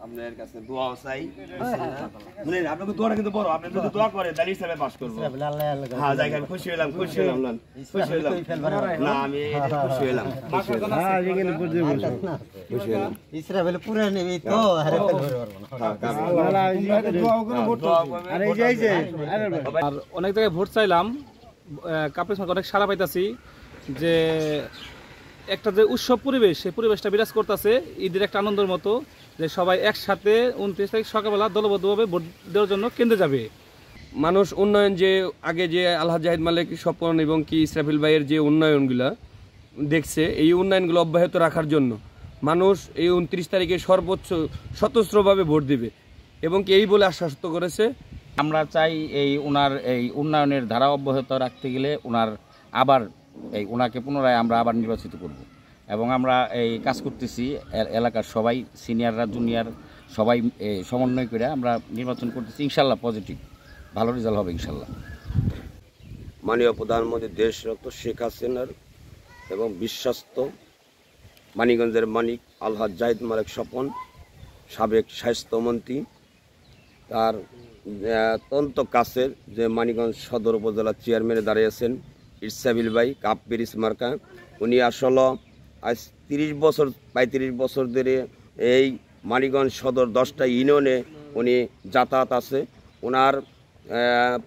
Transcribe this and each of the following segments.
আপনার কাছে দোয়া চাই। মানে আপনাকে দোয়াটা কিন্তু বড়, আপনি যদি দোয়া করেন তাহলে হিসাবে পাস করবো। হ্যাঁ যাই, আমি খুশি হলাম, খুশি হলাম না, আমি খুশি হলাম, খুশি হলাম। ইসরায়েল পুরো নেবে তো আর অনেক জায়গায় ভোট চাইলাম, কাপড় অনেক সারা পাইতাছি যে একটা যে উৎসব পরিবেশ, সেই পরিবেশটা বিরাজ করতেছে ঈদের একটা আনন্দের মতো, যে সবাই একসাথে 29 তারিখ সকালবেলা দলবদ্ধভাবে ভোট দেওয়ার জন্য কেন্দ্রে যাবে। মানুষ উন্নয়ন যে আগে যে আলহাজ জাহিদ মালিক স্বপন এবং কি ইসরাফিল ভাইয়ের যে উন্নয়নগুলো দেখছে, এই উন্নয়নগুলো অব্যাহত রাখার জন্য মানুষ এই 29 তারিখে সর্বোচ্চ স্বতন্ত্রভাবে ভোট দিবে এবং কি এই বলে আশ্বস্ত করেছে। আমরা চাই এই ওনার এই উন্নয়নের ধারা অব্যাহত রাখতে গেলে ওনাকে পুনরায় আমরা আবার নির্বাচিত করব এবং আমরা এই কাজ করতেছি এলাকার সবাই, সিনিয়ররা জুনিয়র সবাই সমন্বয় করে আমরা নির্বাচন করতেছি। ইনশাল্লাহ পজিটিভ ভালো রেজাল্ট হবে ইনশাল্লাহ। মাননীয় প্রধানমন্ত্রী দেশরত্ন শেখ হাসিনার এবং বিশ্বস্ত মানিকগঞ্জের মানিক আলহাজ জাহিদ মালিক স্বপন, সাবেক স্বাস্থ্যমন্ত্রী, তার অত্যন্ত কাছের যে মানিকগঞ্জ সদর উপজেলার চেয়ারম্যানে দাঁড়িয়েছেন ইরসাবিল ভাই কাপ পেরিস মার্কা। উনি আসলে আজ 35 বছর ধরে এই মানিকগঞ্জ সদর 10টা ইউনিয়নে উনি যাতায়াত আছে, ওনার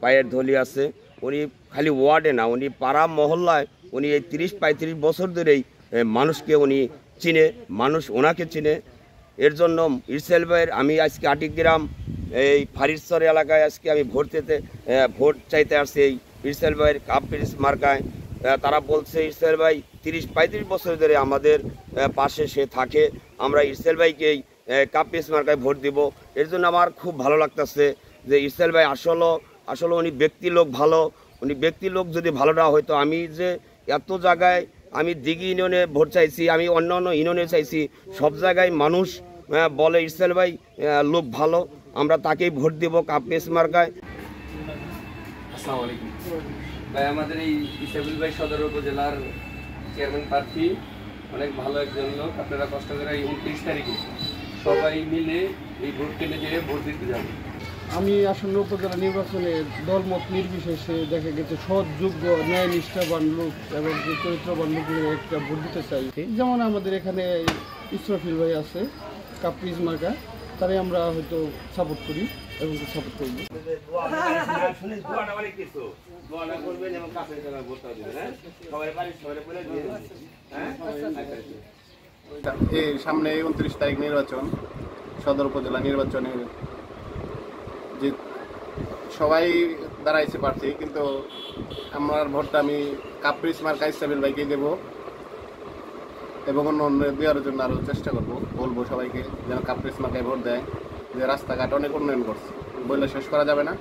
পায়ের ধলি আছে। উনি খালি ওয়ার্ডে না, উনি পাড়া মহল্লায় উনি এই 30-35 বছর ধরেই মানুষকে উনি চিনে, মানুষ ওনাকে চিনে। এর জন্য ইরসাবিল ভাইয়ের আমি আজকে আটিগ্রাম এই ফারিদচর এলাকায় আজকে আমি ভোট চাইতে আসছি এই ইরসাবিল ভাইয়ের কাপ পেরিস মার্কায়। তারা বলছে ইরসাবিল ভাই 30-35 বছর ধরে আমাদের পাশে সে থাকে, আমরা ইরসাবিল ভাইকেই কাপ পেরিস মার্কায় ভোট দিব। এর জন্য আমার খুব ভালো লাগতেছে যে ইরসাবিল ভাই আসলে উনি ব্যক্তি লোক ভালো। উনি ব্যক্তি লোক যদি ভালো না হয়তো আমি যে এত জায়গায় আমি দিঘি ইউনিয়নে ভোট চাইছি, আমি অন্য ইউনিয়নে চাইছি, সব জায়গায় মানুষ বলে ইরসাবিল ভাই লোক ভালো, আমরা তাকেই ভোট দিব কাপ পেরিস মার্কায়। আসসালামু আলাইকুম ভাই, আমাদের এই ইসরাফিল ভাই সদর উপজেলার চেয়ারম্যান প্রার্থী অনেক ভালো একজন লোক। আপনারা কষ্ট করে এই 29 তারিখে সবাই মিলে এই ভোট কেন্দ্রে যেয়ে ভোট দিতে যাবেন। আমি আসন্ন উপজেলা নির্বাচনে দলমত নির্বিশেষে দেখা গেছে সৎ, যোগ্য, ন্যায় নিষ্ঠাবান লোক এবং চরিত্রবান লোকের একটা ভোট দিতে চাই। যেমন আমাদের এখানে ইসরাফিল ভাই আছে কাপ পেরিস মার্কা, তারাই আমরা হয়তো সাপোর্ট করি এবং সাপোর্ট করব। এই সামনে 29 তারিখ নির্বাচন, সদর উপজেলা নির্বাচনে যে সবাই দাঁড়াইছে প্রার্থী, কিন্তু আমার ভোটটা আমি কাপ পেরিস মার্কা ইসরাফিল ভাইকে দেবো এবং অন্য দেওয়ার জন্য আরও চেষ্টা করবো। বলবো সবাইকে যেন কাপ পেরিস মার্কায় ভোট দেয়, যে রাস্তাঘাট অনেক উন্নয়ন করছে, বললে শেষ করা যাবে না।